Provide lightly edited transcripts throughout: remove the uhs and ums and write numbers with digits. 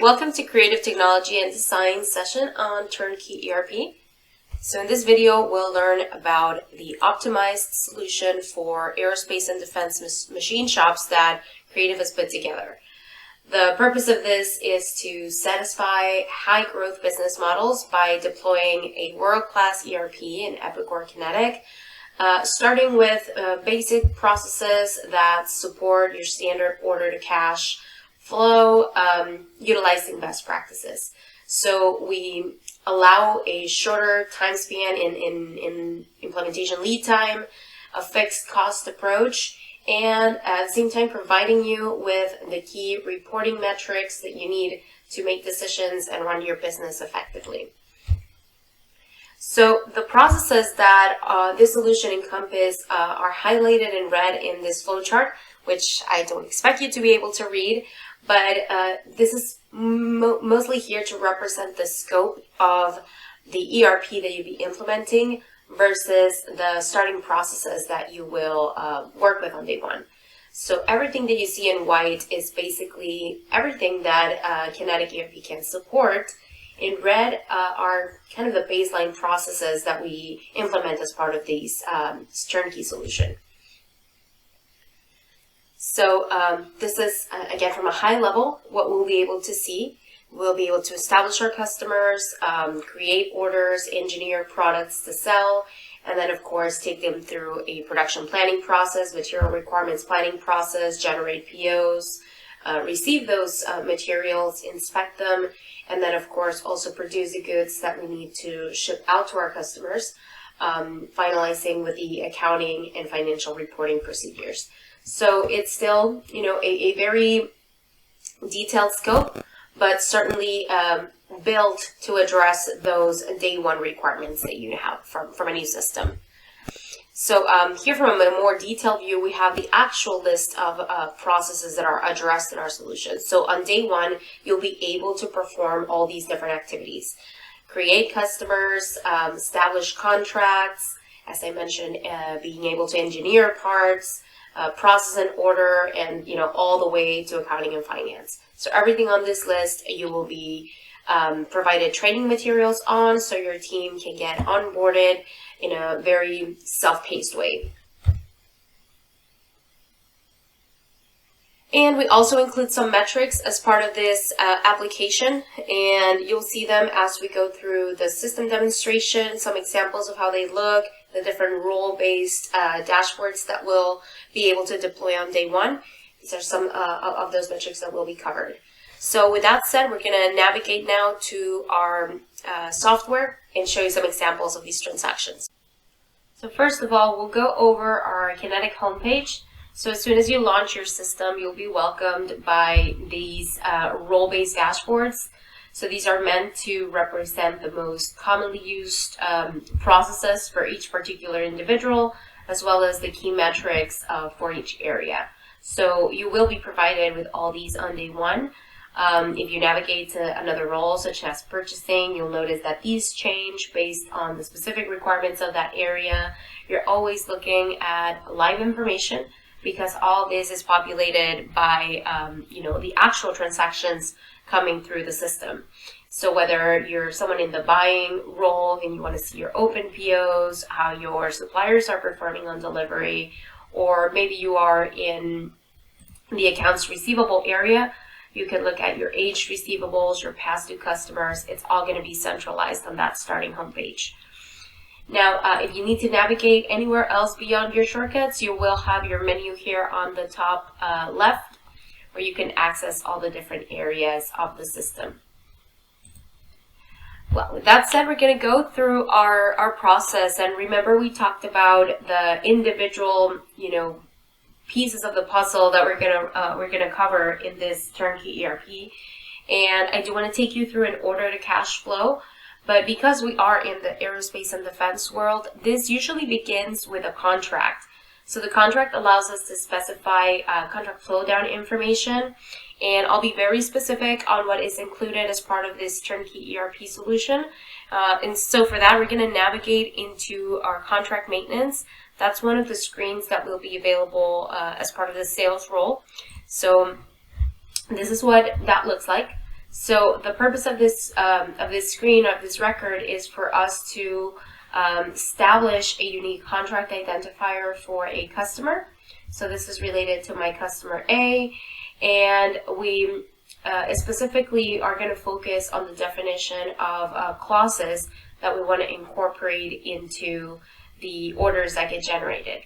Welcome to Creative Technology and Design session on Turnkey ERP. So in this video, we'll learn about the optimized solution for aerospace and defense machine shops that Creative has put together. The purpose of this is to satisfy high-growth business models by deploying a world-class ERP in Epic or Kinetic, starting with basic processes that support your standard order-to-cash flow, utilizing best practices. So we allow a shorter time span in implementation lead time, a fixed cost approach, and at the same time providing you with the key reporting metrics that you need to make decisions and run your business effectively. So the processes that this solution encompasses are highlighted in red in this flowchart, which I don't expect you to be able to read, but this is mostly here to represent the scope of the ERP that you'll be implementing versus the starting processes that you will work with on day one. So everything that you see in white is basically everything that Kinetic ERP can support. In red are kind of the baseline processes that we implement as part of these turnkey solution. So this is, again, from a high level, what we'll be able to see. We'll be able to establish our customers, create orders, engineer products to sell, and then, of course, take them through a production planning process, material requirements planning process, generate POs, receive those materials, inspect them, and then, of course, also produce the goods that we need to ship out to our customers, finalizing with the accounting and financial reporting procedures. So it's still, a very detailed scope, but certainly built to address those day one requirements that you have from a new system. So here from a more detailed view, we have the actual list of processes that are addressed in our solution. So on day one, you'll be able to perform all these different activities. Create customers, establish contracts, as I mentioned, being able to engineer parts, process an order, and all the way to accounting and finance. So everything on this list you will be provided training materials on, so your team can get onboarded in a very self-paced way. And we also include some metrics as part of this application, and you'll see them as we go through the system demonstration, some examples of how they look, the different role-based dashboards that we'll be able to deploy on day one. These are some of those metrics that will be covered. So with that said, we're going to navigate now to our software and show you some examples of these transactions. So first of all, we'll go over our Kinetic homepage. So as soon as you launch your system, you'll be welcomed by these role-based dashboards. So these are meant to represent the most commonly used processes for each particular individual, as well as the key metrics for each area. So you will be provided with all these on day one. If you navigate to another role, such as purchasing, you'll notice that these change based on the specific requirements of that area. You're always looking at live information, because all this is populated by the actual transactions coming through the system. So whether you're someone in the buying role and you want to see your open POs, how your suppliers are performing on delivery, or maybe you are in the accounts receivable area, you can look at your aged receivables, your past due customers. It's all going to be centralized on that starting homepage. Now, if you need to navigate anywhere else beyond your shortcuts, you will have your menu here on the top left, where you can access all the different areas of the system. Well, with that said, we're going to go through our process, and remember we talked about the individual, pieces of the puzzle that we're gonna cover in this turnkey ERP, and I do want to take you through an order to cash flow. But because we are in the aerospace and defense world, this usually begins with a contract. So the contract allows us to specify contract flow down information, and I'll be very specific on what is included as part of this turnkey ERP solution. And so for that, we're going to navigate into our contract maintenance. That's one of the screens that will be available as part of the sales role. So this is what that looks like. So the purpose of this screen, of this record, is for us to establish a unique contract identifier for a customer. So this is related to my customer A, and we specifically are going to focus on the definition of clauses that we want to incorporate into the orders that get generated.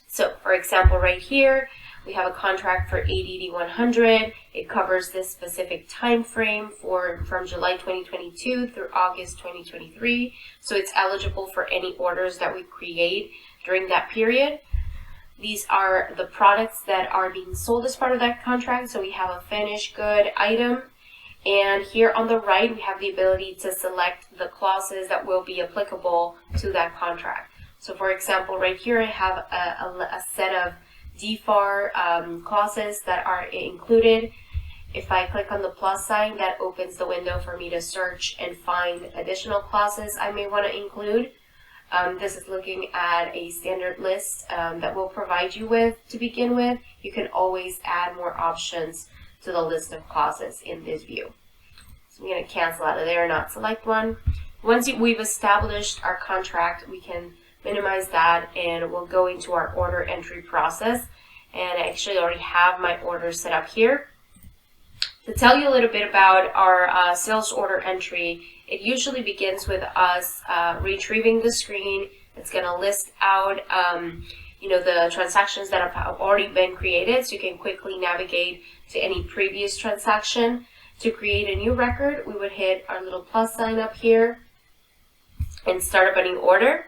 So for example, right here, we have a contract for ADD 100. It covers this specific time frame from July 2022 through August 2023. So it's eligible for any orders that we create during that period. These are the products that are being sold as part of that contract. So we have a finished good item. And here on the right, we have the ability to select the clauses that will be applicable to that contract. So for example, right here, I have a set of DFAR clauses that are included. If I click on the plus sign, that opens the window for me to search and find additional clauses I may want to include. This is looking at a standard list that we'll provide you with to begin with. You can always add more options to the list of clauses in this view. So I'm going to cancel out of there, not select one. Once we've established our contract, we can minimize that, and we'll go into our order entry process. And I actually already have my order set up here. To tell you a little bit about our sales order entry, it usually begins with us retrieving the screen. It's going to list out the transactions that have already been created, so you can quickly navigate to any previous transaction. To create a new record, we would hit our little plus sign up here and start up a new order.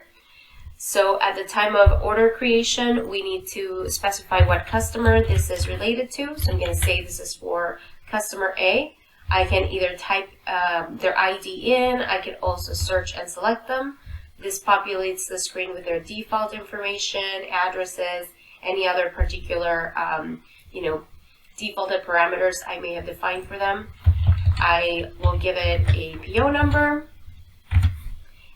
So at the time of order creation, we need to specify what customer this is related to. So I'm going to say this is for customer A. I can either type their ID in. I can also search and select them. This populates the screen with their default information, addresses, any other particular defaulted parameters I may have defined for them. I will give it a PO number.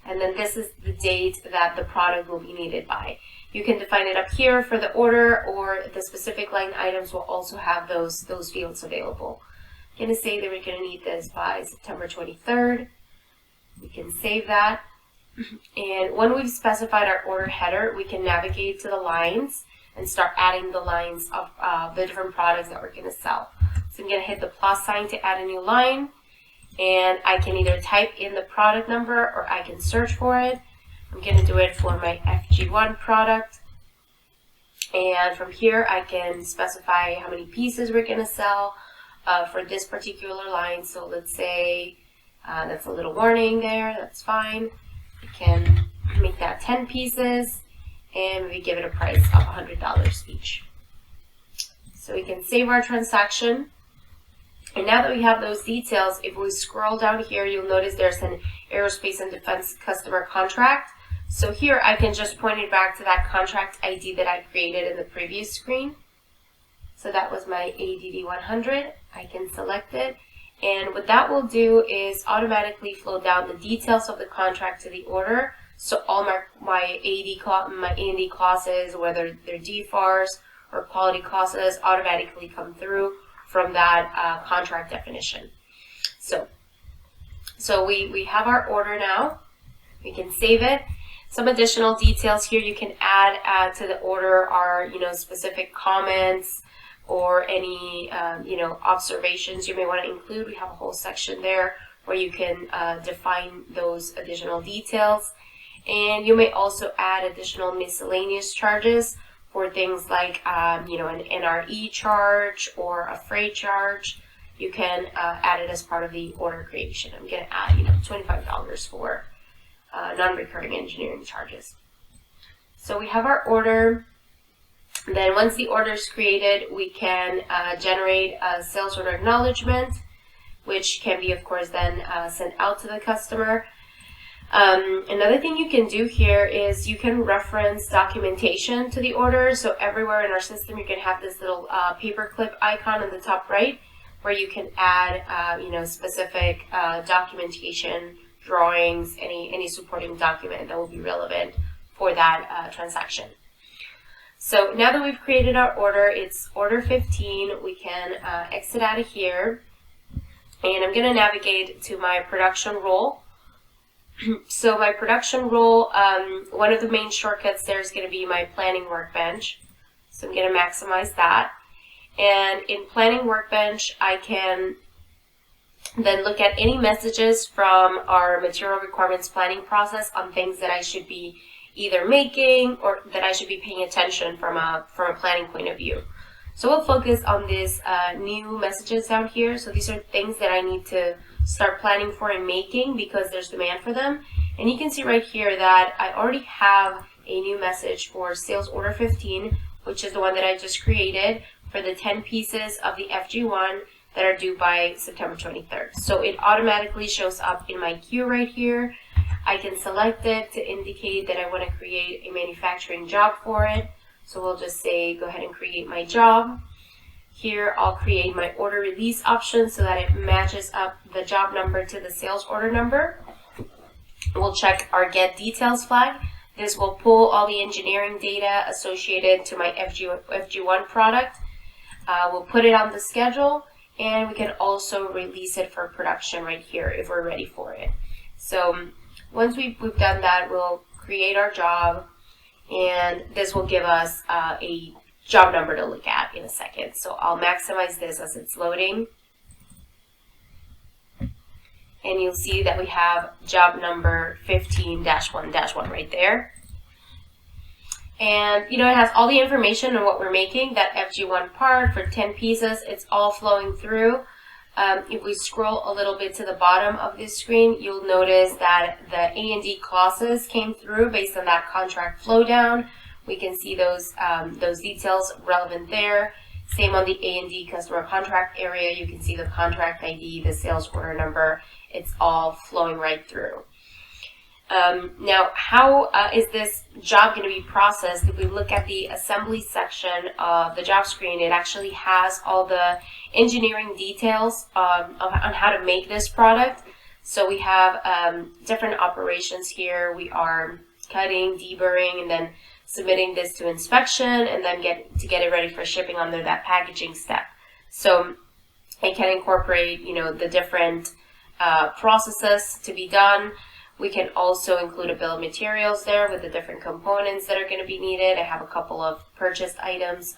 And then this is the date that the product will be needed by. You can define it up here for the order, or the specific line items will also have those fields available. I'm going to say that we're going to need this by September 23rd. We can save that. And when we've specified our order header, we can navigate to the lines and start adding the lines of the different products that we're going to sell. So I'm going to hit the plus sign to add a new line. And I can either type in the product number or I can search for it. I'm going to do it for my FG1 product. And from here, I can specify how many pieces we're going to sell for this particular line. So let's say that's a little warning there. That's fine. We can make that 10 pieces and we give it a price of $100 each. So we can save our transaction. And now that we have those details, if we scroll down here, you'll notice there's an Aerospace and Defense customer contract. So here I can just point it back to that contract ID that I created in the previous screen. So that was my ADD 100. I can select it. And what that will do is automatically flow down the details of the contract to the order. So all my A&D clauses, whether they're DFARs or quality clauses, automatically come through from that contract definition. So we have our order now. We can save it. Some additional details here you can add to the order are specific comments or any observations you may want to include. We have a whole section there where you can define those additional details. And you may also add additional miscellaneous charges for things like an NRE charge or a freight charge. You can add it as part of the order creation. I'm going to add $25 for non-recurring engineering charges. So we have our order. Then once the order is created, we can generate a sales order acknowledgement, which can be, of course, then sent out to the customer. Another thing you can do here is you can reference documentation to the order. So everywhere in our system, you can have this little paperclip icon in the top right, where you can add, specific documentation, drawings, any supporting document that will be relevant for that transaction. So now that we've created our order, it's order 15. We can exit out of here. And I'm going to navigate to my production role. So my production role, one of the main shortcuts there is going to be my planning workbench. So I'm going to maximize that. And in planning workbench, I can then look at any messages from our material requirements planning process on things that I should be either making or that I should be paying attention from a planning point of view. So we'll focus on these new messages down here. So these are things that I need to start planning for and making because there's demand for them. And you can see right here that I already have a new message for sales order 15, which is the one that I just created for the 10 pieces of the FG1 that are due by September 23rd. So it automatically shows up in my queue right here. I can select it to indicate that I want to create a manufacturing job for it. So we'll just say, go ahead and create my job. Here, I'll create my order release option so that it matches up the job number to the sales order number. We'll check our get details flag. This will pull all the engineering data associated to my FG1 product. We'll put it on the schedule, and we can also release it for production right here if we're ready for it. So once we've done that, we'll create our job, and this will give us a job number to look at in a second. So I'll maximize this as it's loading. And you'll see that we have job number 15-1-1 right there. And, you know, it has all the information on what we're making, that FG1 part for 10 pieces. It's all flowing through. If we scroll a little bit to the bottom of this screen, you'll notice that the A&D clauses came through based on that contract flow down. We can see those details relevant there. Same on the A&D customer contract area. You can see the contract ID, the sales order number. It's all flowing right through. Now, how is this job going to be processed? If we look at the assembly section of the job screen, it actually has all the engineering details on how to make this product. So we have different operations here. We are cutting, deburring, and then submitting this to inspection, and then get it ready for shipping under that packaging step. So it can incorporate, you know, the different processes to be done. We can also include a bill of materials there with the different components that are going to be needed. I have a couple of purchased items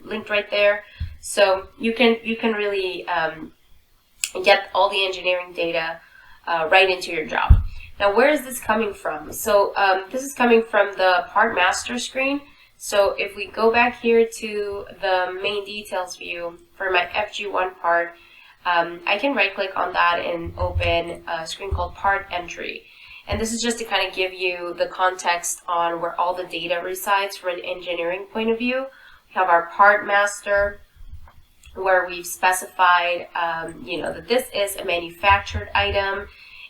linked right there. So you can really get all the engineering data right into your job. Now, where is this coming from? So this is coming from the part master screen. So if we go back here to the main details view for my FG1 part, I can right click on that and open a screen called part entry. And this is just to kind of give you the context on where all the data resides from an engineering point of view. We have our part master, where we've specified, you know, that this is a manufactured item,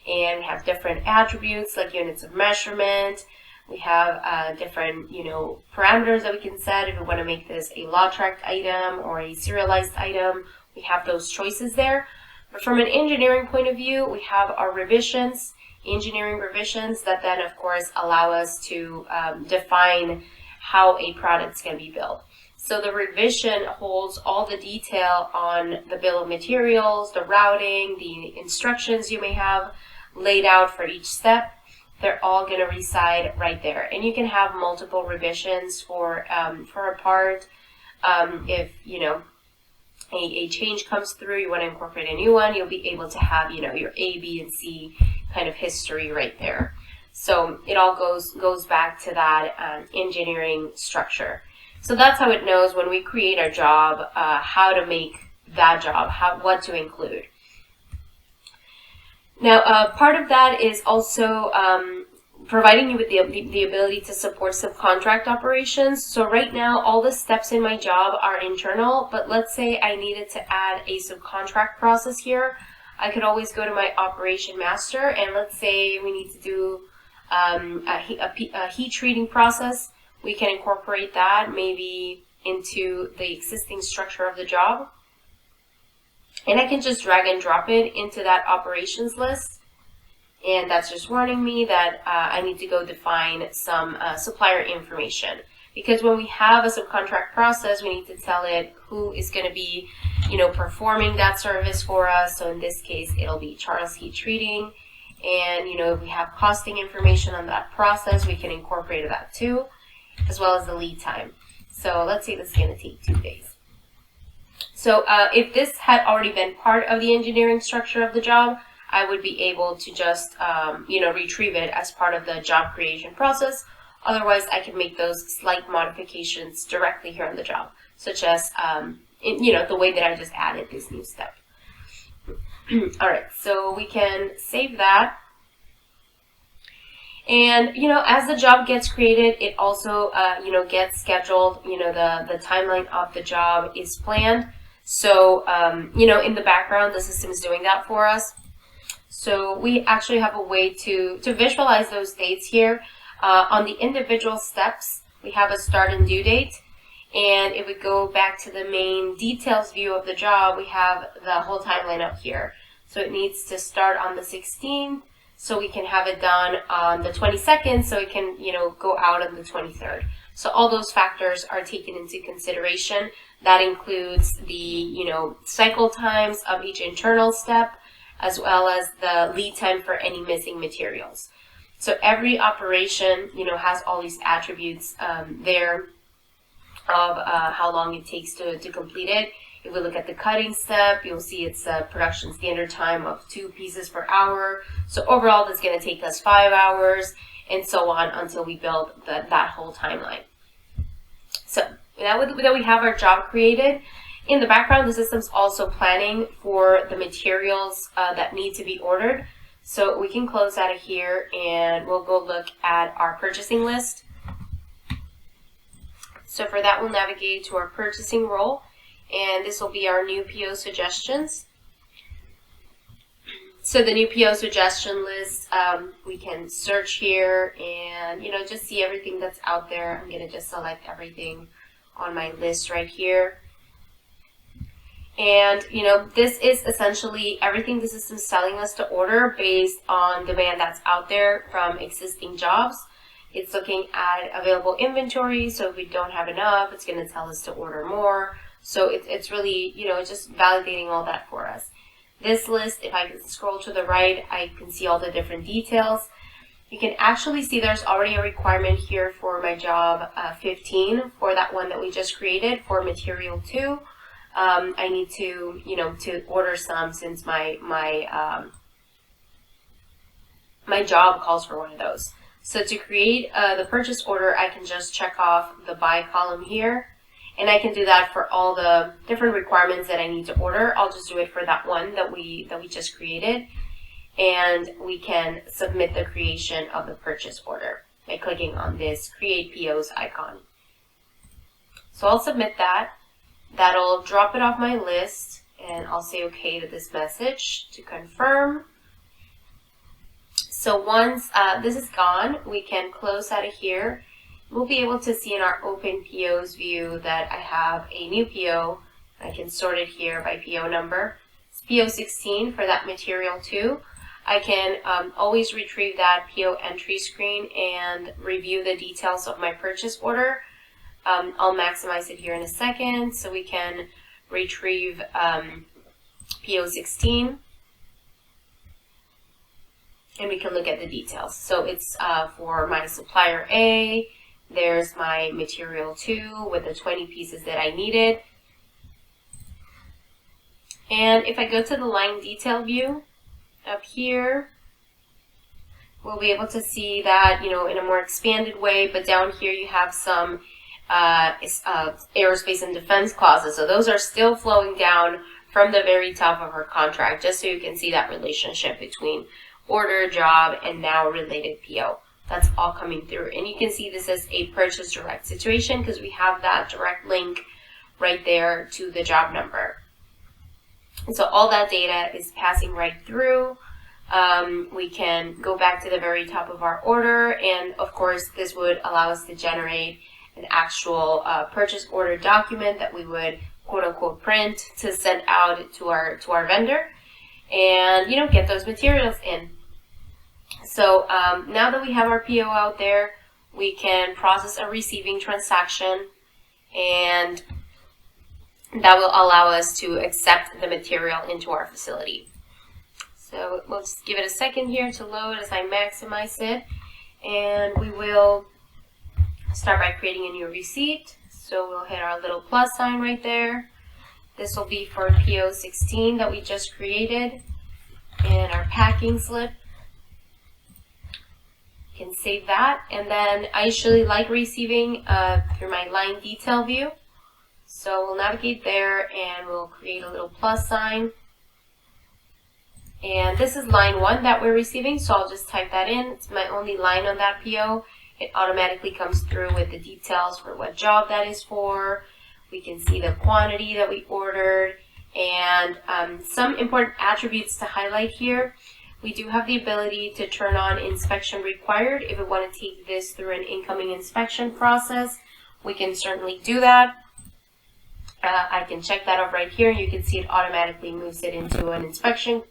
and we have different attributes like units of measurement. We have different, you know, parameters that we can set if we want to make this a law tracked item or a serialized item. We have those choices there. But from an engineering point of view, we have our revisions, engineering revisions that then, of course, allow us to define how a product's going to be built. So the revision holds all the detail on the bill of materials, the routing, the instructions you may have laid out for each step. They're all going to reside right there. And you can have multiple revisions for a part. If, you know, a change comes through, you want to incorporate a new one, you'll be able to have, you know, your A, B, and C kind of history right there. So it all goes back to that engineering structure. So that's how it knows when we create our job, how to make that job, what to include. Now, part of that is also providing you with the ability to support subcontract operations. So right now, all the steps in my job are internal, but let's say I needed to add a subcontract process here. I could always go to my operation master, and let's say we need to do a heat treating process. We can incorporate that maybe into the existing structure of the job. And I can just drag and drop it into that operations list. And that's just warning me that I need to go define some supplier information. Because when we have a subcontract process, we need to tell it who is going to be performing that service for us. So in this case, it'll be Charles Heat Treating. And, if we have costing information on that process, we can incorporate that too, as well as the lead time. So let's say this is going to take 2 days. So if this had already been part of the engineering structure of the job, I would be able to just, retrieve it as part of the job creation process. Otherwise, I can make those slight modifications directly here on the job, such as, the way that I just added this new step. All right, so we can save that. And, as the job gets created, it also, gets scheduled. The timeline of the job is planned. So, in the background, the system is doing that for us. So we actually have a way to visualize those dates here. On the individual steps, we have a start and due date. And if we go back to the main details view of the job, we have the whole timeline up here. So it needs to start on the 16th, so we can have it done on the 22nd, so it can, go out on the 23rd. So all those factors are taken into consideration. That includes the, cycle times of each internal step, as well as the lead time for any missing materials. So every operation, has all these attributes there of how long it takes to complete it. If we look at the cutting step, you'll see it's a production standard time of 2 pieces per hour. So overall, that's going to take us 5 hours, and so on until we build that whole timeline. So that we have our job created. In the background, the system's also planning for the materials that need to be ordered. So we can close out of here, and we'll go look at our purchasing list. So for that, we'll navigate to our purchasing role, and this will be our new PO suggestions. So the new PO suggestion list, we can search here and, just see everything that's out there. I'm going to just select everything on my list right here. And, this is essentially everything the system's telling us to order based on demand that's out there from existing jobs. It's looking at available inventory, so if we don't have enough, it's going to tell us to order more. So it's really, just validating all that for us. This list, if I scroll to the right, I can see all the different details. You can actually see there's already a requirement here for my job 15, for that one that we just created for material 2. I need to, to order some, since my job calls for one of those. So to create the purchase order, I can just check off the buy column here, and I can do that for all the different requirements that I need to order. I'll just do it for that one that we just created, and we can submit the creation of the purchase order by clicking on this Create POs icon. So I'll submit that. That'll drop it off my list, and I'll say OK to this message to confirm. So once this is gone, we can close out of here. We'll be able to see in our Open POs view that I have a new PO. I can sort it here by PO number. It's PO 16 for that material 2. I can always retrieve that PO entry screen and review the details of my purchase order. I'll maximize it here in a second, so we can retrieve PO 16. And we can look at the details. So it's for my supplier A. There's my material 2 with the 20 pieces that I needed. And if I go to the line detail view up here, we'll be able to see that, in a more expanded way. But down here you have some aerospace and defense clauses. So those are still flowing down from the very top of our contract, just so you can see that relationship between order, job, and now related PO. That's all coming through. And you can see this is a purchase direct situation because we have that direct link right there to the job number. And so all that data is passing right through. We can go back to the very top of our order, and of course this would allow us to generate an actual purchase order document that we would quote unquote print to send out to our vendor, and get those materials in. So now that we have our PO out there, we can process a receiving transaction, and that will allow us to accept the material into our facility. So we'll just give it a second here to load as I maximize it, and we will start by creating a new receipt. So we'll hit our little plus sign right there. This will be for PO 16 that we just created, and our packing slip. You can save that, and then I usually like receiving through my line detail view. So we'll navigate there and we'll create a little plus sign. And this is line 1 that we're receiving, so I'll just type that in. It's my only line on that PO. It automatically comes through with the details for what job that is for. We can see the quantity that we ordered, and some important attributes to highlight here. We do have the ability to turn on inspection required. If we want to take this through an incoming inspection process, we can certainly do that. I can check that off right here. You can see it automatically moves it into an inspection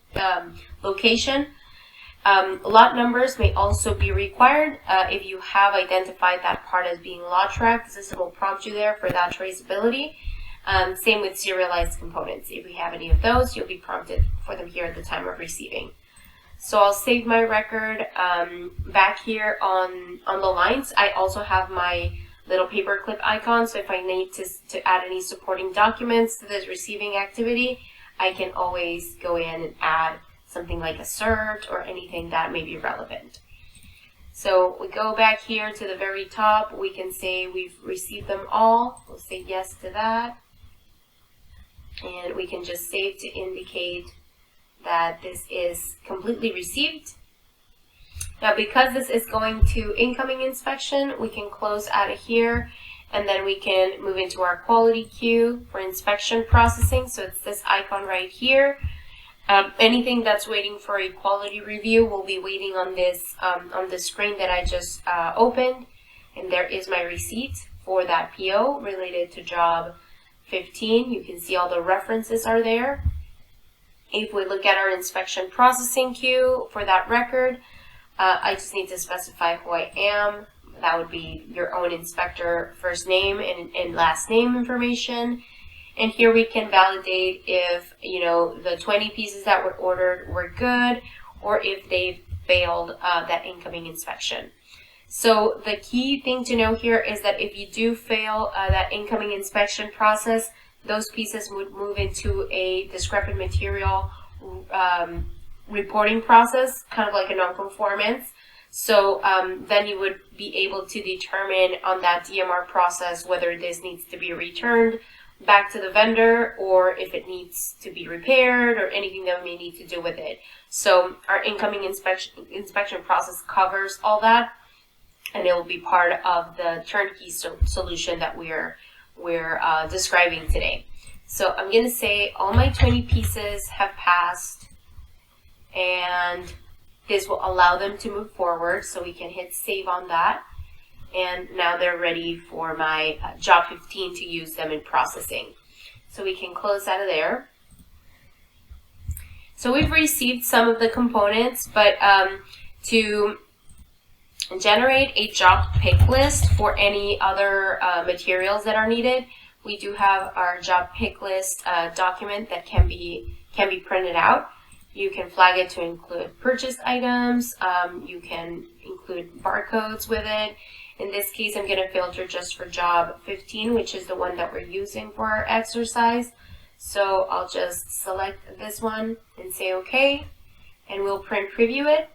location. Lot numbers may also be required if you have identified that part as being lot tracked. The system will prompt you there for that traceability. Same with serialized components. If we have any of those, you'll be prompted for them here at the time of receiving. So I'll save my record back here on the lines. I also have my little paperclip icon, so if I need to add any supporting documents to this receiving activity, I can always go in and add something like a cert or anything that may be relevant. So we go back here to the very top. We can say we've received them all. We'll say yes to that. And we can just save to indicate that this is completely received. Now, because this is going to incoming inspection, we can close out of here, and then we can move into our quality queue for inspection processing. So it's this icon right here. Anything that's waiting for a quality review will be waiting on this on the screen that I just opened, and there is my receipt for that PO related to job 15. You can see all the references are there. If we look at our inspection processing queue for that record, I just need to specify who I am. That would be your own inspector first name and last name information. And here we can validate if, the 20 pieces that were ordered were good, or if they failed that incoming inspection. So the key thing to know here is that if you do fail that incoming inspection process, those pieces would move into a discrepant material reporting process, kind of like a non-conformance. So then you would be able to determine on that DMR process whether this needs to be returned back to the vendor or if it needs to be repaired or anything that we may need to do with it. So our incoming inspection process covers all that, and it will be part of the turnkey solution that we're describing today. So I'm going to say all my 20 pieces have passed, and this will allow them to move forward, so we can hit save on that. And now they're ready for my job 15 to use them in processing. So we can close out of there. So we've received some of the components, but to generate a job pick list for any other materials that are needed, we do have our job pick list document that can be printed out. You can flag it to include purchased items. You can include barcodes with it. In this case, I'm going to filter just for job 15, which is the one that we're using for our exercise. So I'll just select this one and say OK, and we'll print preview it.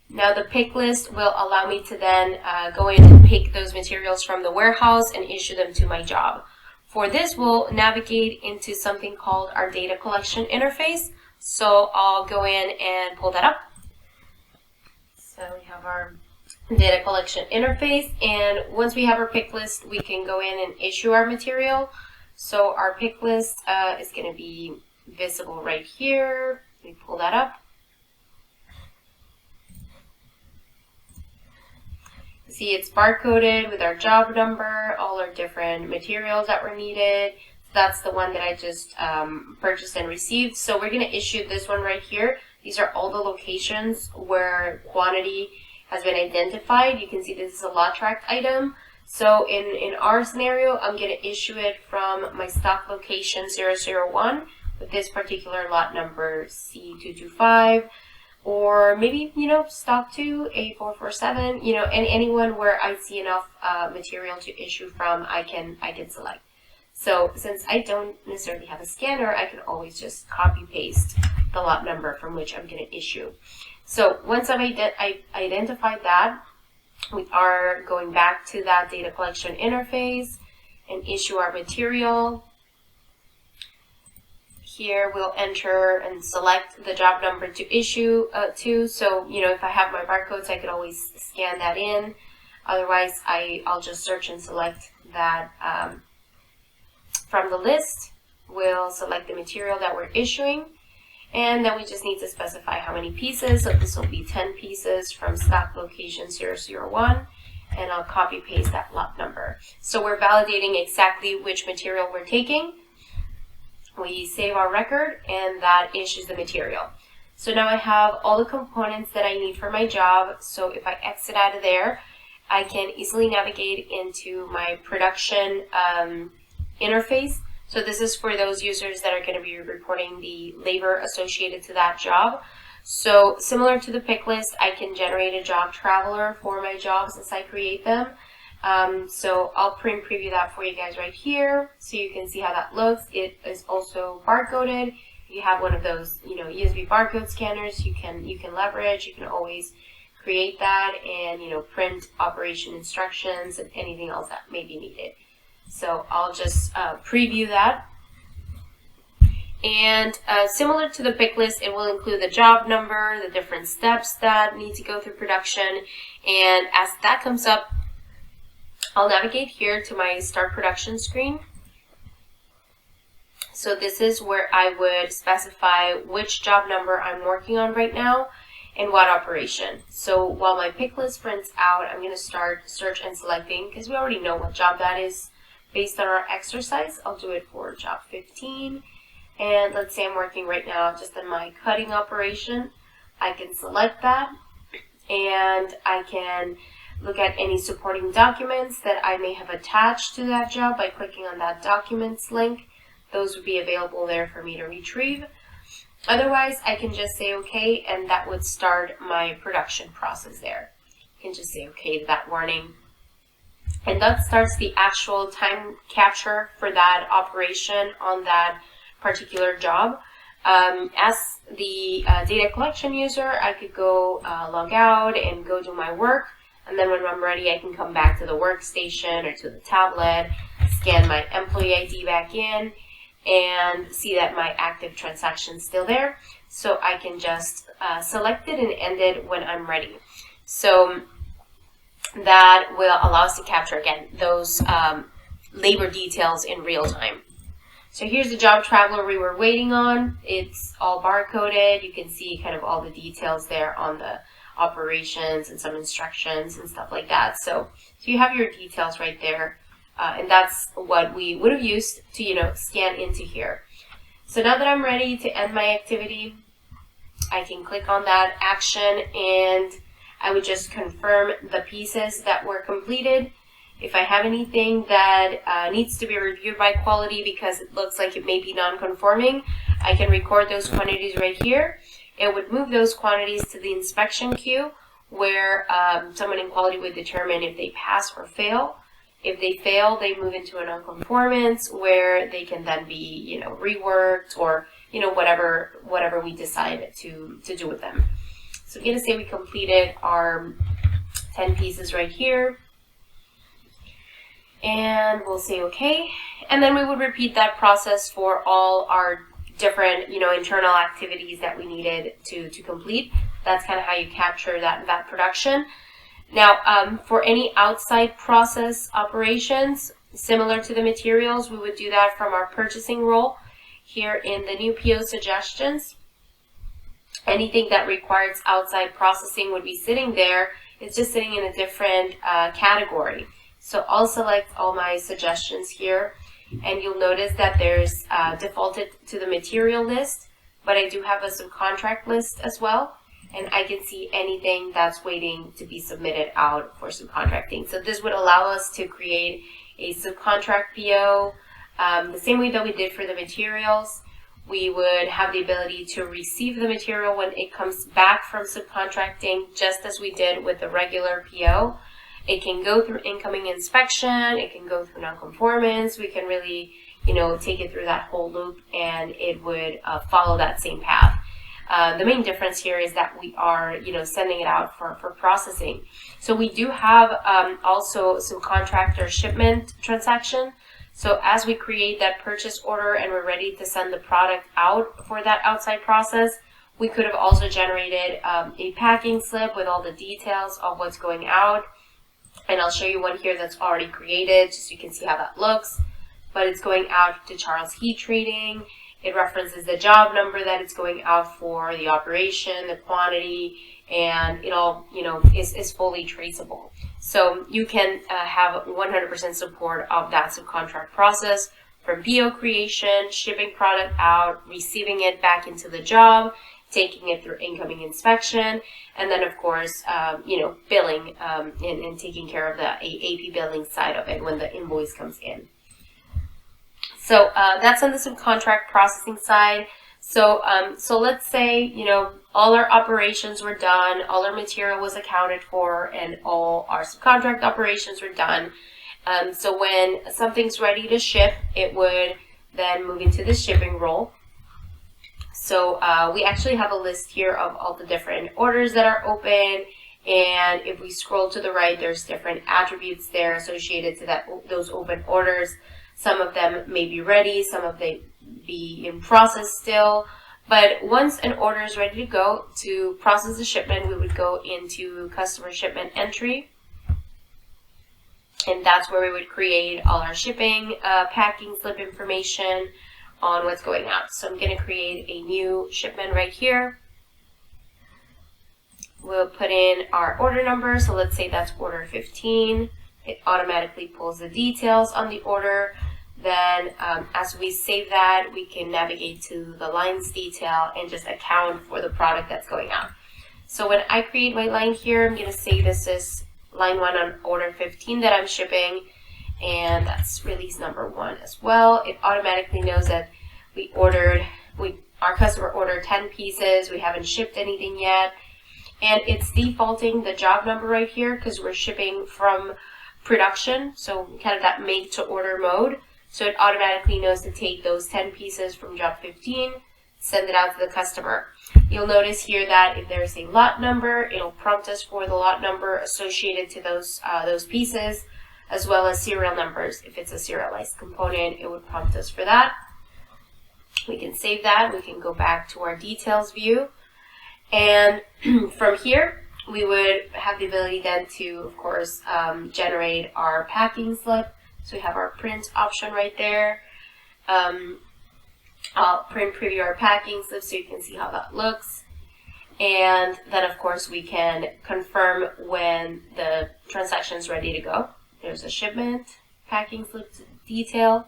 Now the pick list will allow me to then go in and pick those materials from the warehouse and issue them to my job. For this, we'll navigate into something called our data collection interface. So I'll go in and pull that up. So we have our data collection interface, and once we have our pick list, we can go in and issue our material. So our pick list is going to be visible right here. We pull that up. See, it's barcoded with our job number, all our different materials that were needed. That's the one that I just purchased and received. So we're going to issue this one right here. These are all the locations where quantity has been identified. You can see this is a lot tracked item. So in our scenario, I'm going to issue it from my stock location 001 with this particular lot number C225, or maybe, stock 2, A447, and anyone where I see enough material to issue from, I can select. So since I don't necessarily have a scanner, I can always just copy paste the lot number from which I'm going to issue. So once I've identified that, we are going back to that data collection interface and issue our material. Here we'll enter and select the job number to issue to. So, if I have my barcodes, I could always scan that in. Otherwise, I'll just search and select that from the list. We'll select the material that we're issuing. And then we just need to specify how many pieces. So this will be 10 pieces from stock location 001. And I'll copy paste that lot number. So we're validating exactly which material we're taking. We save our record, and that issues the material. So now I have all the components that I need for my job. So if I exit out of there, I can easily navigate into my production interface. So this is for those users that are going to be reporting the labor associated to that job. So similar to the pick list, I can generate a job traveler for my jobs as I create them. So I'll preview that for you guys right here, so you can see how that looks. It is also barcoded. If you have one of those, USB barcode scanners, you can leverage. You can always create that and print operation instructions and anything else that may be needed. So I'll just preview that. And similar to the pick list, it will include the job number, the different steps that need to go through production. And as that comes up, I'll navigate here to my Start Production screen. So this is where I would specify which job number I'm working on right now and what operation. So while my pick list prints out, I'm going to start search and selecting, because we already know what job that is based on our exercise. I'll do it for job 15. And let's say I'm working right now just in my cutting operation. I can select that, and I can look at any supporting documents that I may have attached to that job by clicking on that documents link. Those would be available there for me to retrieve. Otherwise, I can just say OK, and that would start my production process there. I can just say OK to that warning. And that starts the actual time capture for that operation on that particular job. As the data collection user, I could go log out and go do my work. And then when I'm ready, I can come back to the workstation or to the tablet, scan my employee ID back in, and see that my active transaction is still there. So I can just select it and end it when I'm ready. So that will allow us to capture, again, those labor details in real time. So here's the job traveler we were waiting on. It's all barcoded. You can see kind of all the details there on the operations and some instructions and stuff like that. So you have your details right there, and that's what we would have used to scan into here. So now that I'm ready to end my activity, I can click on that action, and I would just confirm the pieces that were completed. If I have anything that needs to be reviewed by quality because it looks like it may be non-conforming, I can record those quantities right here. It would move those quantities to the inspection queue, where someone in quality would determine if they pass or fail. If they fail, they move into a non-conformance, where they can then be reworked, or whatever we decide to do with them. So I'm going to say we completed our 10 pieces right here. And we'll say OK. And then we would repeat that process for all our different, internal activities that we needed to complete. That's kind of how you capture that production. Now, for any outside process operations, similar to the materials, we would do that from our purchasing role here in the new PO suggestions. Anything that requires outside processing would be sitting there. It's just sitting in a different category. So I'll select all my suggestions here, and you'll notice that there's defaulted to the material list, but I do have a subcontract list as well. and I can see anything that's waiting to be submitted out for subcontracting. So this would allow us to create a subcontract PO the same way that we did for the materials. We would have the ability to receive the material when it comes back from subcontracting, just as we did with the regular PO. It can go through incoming inspection, it can go through nonconformance. We can really, take it through that whole loop, and it would follow that same path. The main difference here is that we are, sending it out for processing. So we do have also subcontractor shipment transaction. So as we create that purchase order and we're ready to send the product out for that outside process, we could have also generated a packing slip with all the details of what's going out. And I'll show you one here that's already created, just so you can see how that looks. But it's going out to Charles Heat Treating. It references the job number that it's going out for, the operation, the quantity, and it all, is fully traceable. So you can have 100% support of that subcontract process, from PO creation, shipping product out, receiving it back into the job, taking it through incoming inspection, and then of course, billing and taking care of the AP billing side of it when the invoice comes in. So that's on the subcontract processing side. So let's say, all our operations were done, all our material was accounted for, and all our subcontract operations were done. So when something's ready to ship, it would then move into the shipping role. So we actually have a list here of all the different orders that are open, and if we scroll to the right, there's different attributes there associated to those open orders. Some of them may be ready, some of them be in process still. But once an order is ready to go, to process the shipment, we would go into customer shipment entry. And that's where we would create all our shipping, packing slip information on what's going out. So I'm going to create a new shipment right here. We'll put in our order number. So let's say that's order 15. It automatically pulls the details on the order. Then as we save that, we can navigate to the lines detail and just account for the product that's going out. So when I create my line here, I'm going to say this is line 1 on order 15 that I'm shipping, and that's release number 1 as well. It automatically knows that our customer ordered 10 pieces, we haven't shipped anything yet, and it's defaulting the job number right here because we're shipping from production, so kind of that make to order mode. So it automatically knows to take those 10 pieces from job 15, send it out to the customer. You'll notice here that if there's a lot number, it'll prompt us for the lot number associated to those pieces, as well as serial numbers. If it's a serialized component, it would prompt us for that. We can save that. We can go back to our details view. And from here, we would have the ability then to, of course, generate our packing slip. So we have our print option right there. I'll print preview our packing slip so you can see how that looks. And then of course we can confirm when the transaction is ready to go. There's a shipment, packing slip detail.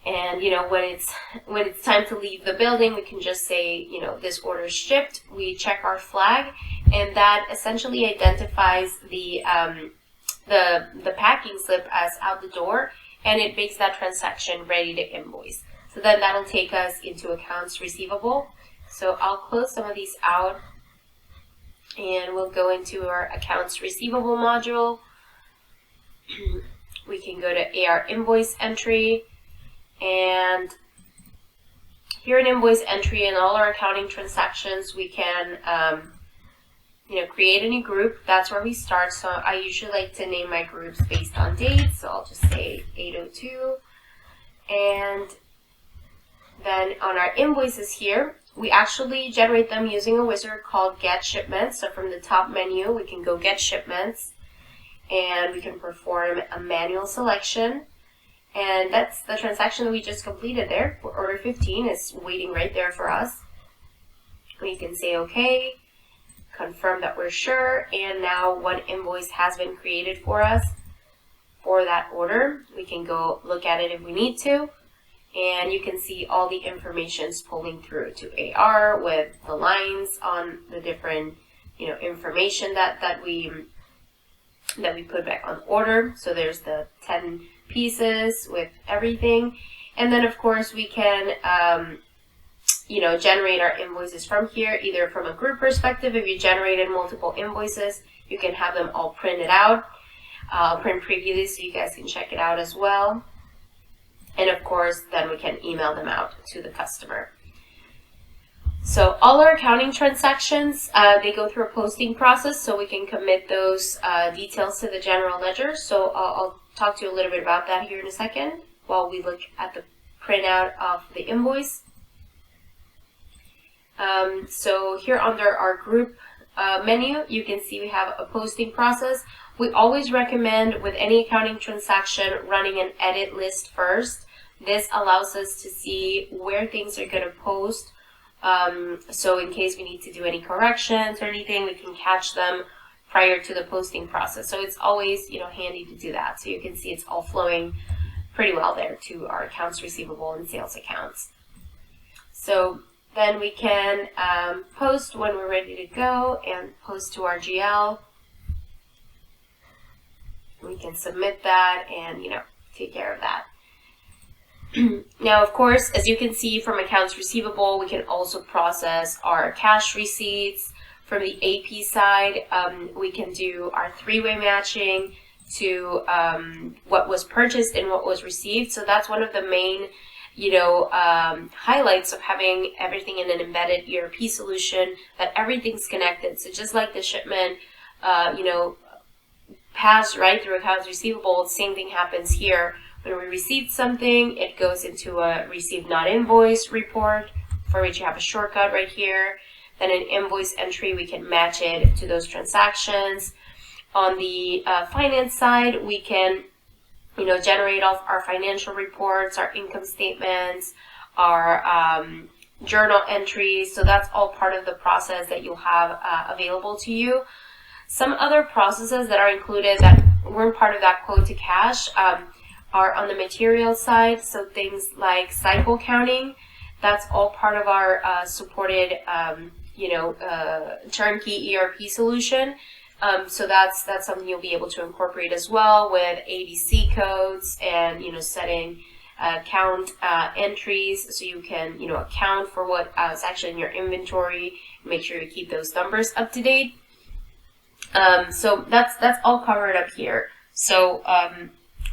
And when it's time to leave the building, we can just say, this order is shipped. We check our flag, and that essentially identifies the packing slip as out the door, and it makes that transaction ready to invoice. So then that'll take us into accounts receivable. So I'll close some of these out, and we'll go into our accounts receivable module. We can go to AR invoice entry, and here in invoice entry and all our accounting transactions, we can create a new group. That's where we start. So I usually like to name my groups based on dates. So I'll just say 802. And then on our invoices here, we actually generate them using a wizard called Get Shipments. So from the top menu, we can go Get Shipments, and we can perform a manual selection. And that's the transaction that we just completed there. Order 15 is waiting right there for us. We can say OK, confirm that we're sure, and now one invoice has been created for us for that order. We can go look at it if we need to, and you can see all the information's pulling through to AR with the lines on the different, information that we put back on order. So there's the 10 pieces with everything. And then of course we can, generate our invoices from here, either from a group perspective. If you generated multiple invoices, you can have them all printed out. I'll print preview this so you guys can check it out as well. And of course, then we can email them out to the customer. So all our accounting transactions, they go through a posting process, so we can commit those details to the general ledger. So I'll talk to you a little bit about that here in a second while we look at the printout of the invoice. So here under our group menu, you can see we have a posting process. We always recommend with any accounting transaction running an edit list first. This allows us to see where things are going to post. So in case we need to do any corrections or anything, we can catch them prior to the posting process. So it's always, handy to do that. So you can see it's all flowing pretty well there to our accounts receivable and sales accounts. So then we can post when we're ready to go and post to our GL. We can submit that and, take care of that. Now, of course, as you can see from accounts receivable, we can also process our cash receipts. From the AP side, we can do our three-way matching to what was purchased and what was received. So that's one of the main, highlights of having everything in an embedded ERP solution, that everything's connected. So just like the shipment, passed right through accounts receivable, the same thing happens here. When we received something, it goes into a received not invoice report, for which you have a shortcut right here. Then an invoice entry, we can match it to those transactions. On the finance side, we can, generate off our financial reports, our income statements, our journal entries. So that's all part of the process that you'll have available to you. Some other processes that are included that weren't part of that quote to cash are on the material side. So things like cycle counting, that's all part of our supported, turnkey ERP solution. So that's something you'll be able to incorporate as well with ABC codes and, setting count entries, so you can, account for what is actually in your inventory. Make sure you keep those numbers up to date. So that's all covered up here. So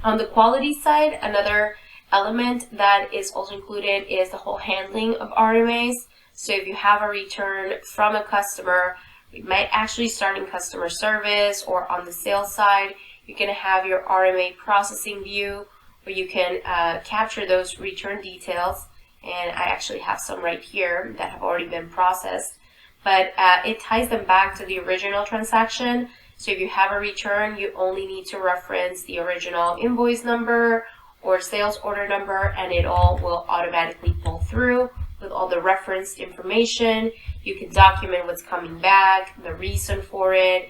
on the quality side, another element that is also included is the whole handling of RMAs. So if you have a return from a customer, we might actually start in customer service or on the sales side. You're going to have your RMA processing view where you can capture those return details. And I actually have some right here that have already been processed. But it ties them back to the original transaction. So if you have a return, you only need to reference the original invoice number or sales order number, and it all will automatically pull through with all the referenced information. You can document what's coming back, the reason for it.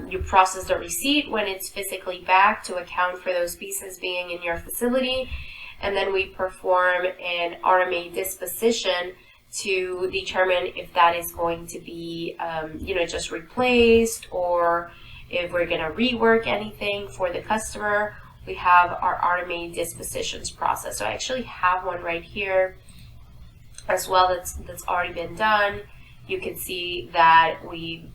You process the receipt when it's physically back to account for those pieces being in your facility. And then we perform an RMA disposition to determine if that is going to be, just replaced, or if we're going to rework anything for the customer. We have our RMA dispositions process. So I actually have one right here as well that's already been done. You can see that we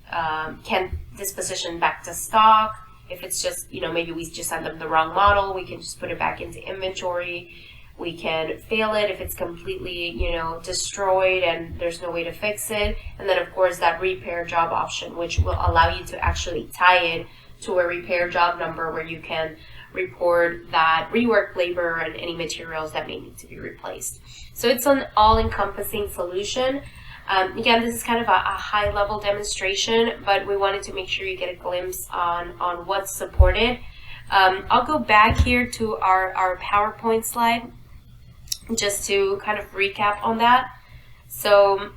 can disposition back to stock. If it's just, maybe we just sent them the wrong model, we can just put it back into inventory. We can fail it if it's completely, destroyed and there's no way to fix it. And then, of course, that repair job option, which will allow you to actually tie it to a repair job number where you can report that rework labor and any materials that may need to be replaced. So it's an all-encompassing solution. Again, this is kind of a high-level demonstration, but we wanted to make sure you get a glimpse on what's supported. I'll go back here to our PowerPoint slide just to kind of recap on that. So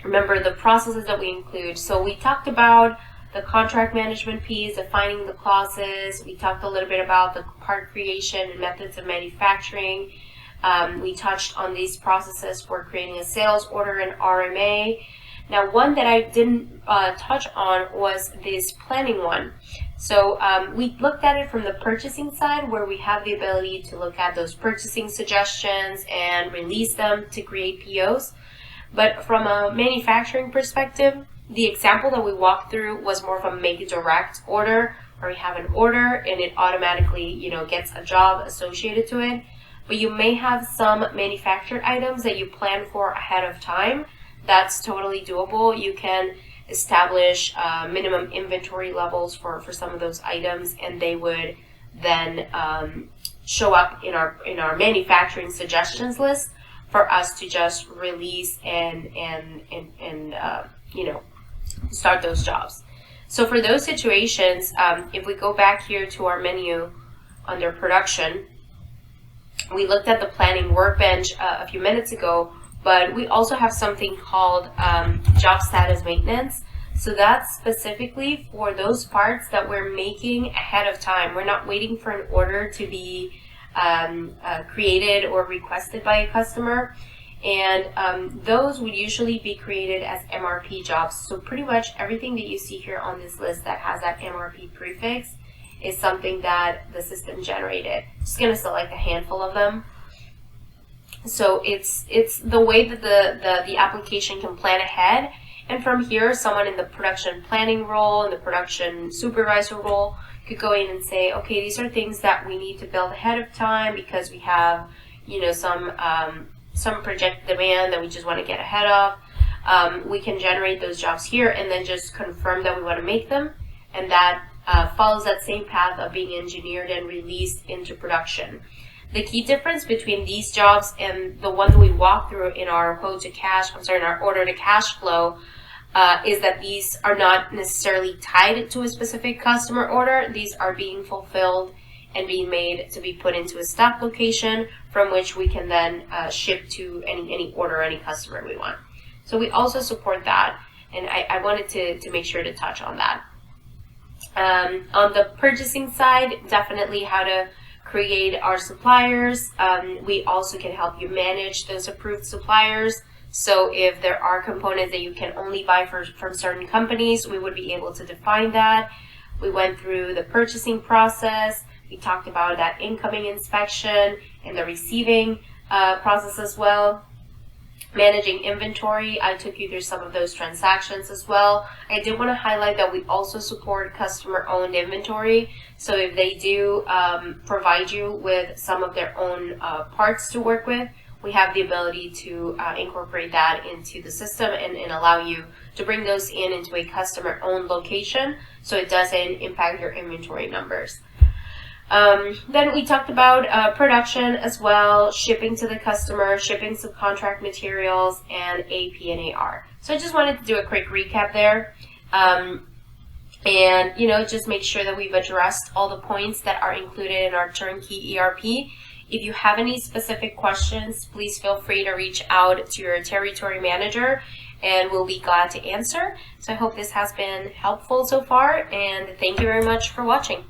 remember the processes that we include. So we talked about the contract management piece, defining the clauses. We talked a little bit about the part creation and methods of manufacturing. We touched on these processes for creating a sales order and RMA. Now, one that I didn't touch on was this planning one. So we looked at it from the purchasing side, where we have the ability to look at those purchasing suggestions and release them to create POs. But from a manufacturing perspective, the example that we walked through was more of a make direct order, where we have an order and it automatically, gets a job associated to it. But you may have some manufactured items that you plan for ahead of time. That's totally doable. You can establish minimum inventory levels for some of those items, and they would then show up in our manufacturing suggestions list for us to just release and start those jobs. So for those situations, if we go back here to our menu under production, we looked at the planning workbench a few minutes ago, but we also have something called job status maintenance. So that's specifically for those parts that we're making ahead of time. We're not waiting for an order to be created or requested by a customer. And those would usually be created as MRP jobs. So pretty much everything that you see here on this list that has that MRP prefix is something that the system generated. Just going to select a handful of them. So it's the way that the application can plan ahead. And from here, someone in the production planning role and the production supervisor role could go in and say, okay, these are things that we need to build ahead of time because we have, some projected demand that we just want to get ahead of. We can generate those jobs here and then just confirm that we want to make them, and that follows that same path of being engineered and released into production. The key difference between these jobs and the one that we walked through in our in our order to cash flow is that these are not necessarily tied to a specific customer order. These are being fulfilled and being made to be put into a stock location from which we can then ship to any order, any customer we want. So we also support that, and I wanted to make sure to touch on that. On the purchasing side, definitely how to create our suppliers. We also can help you manage those approved suppliers. So if there are components that you can only buy from certain companies, we would be able to define that. We went through the purchasing process. We talked about that incoming inspection and the receiving process as well. Managing inventory, I took you through some of those transactions as well. I did want to highlight that we also support customer-owned inventory. So if they do provide you with some of their own parts to work with, we have the ability to incorporate that into the system and allow you to bring those into a customer-owned location so it doesn't impact your inventory numbers. Then we talked about production as well, shipping to the customer, shipping subcontract materials, and AP and AR. So I just wanted to do a quick recap there. And, just make sure that we've addressed all the points that are included in our Turnkey ERP. If you have any specific questions, please feel free to reach out to your territory manager and we'll be glad to answer. So I hope this has been helpful so far, and thank you very much for watching.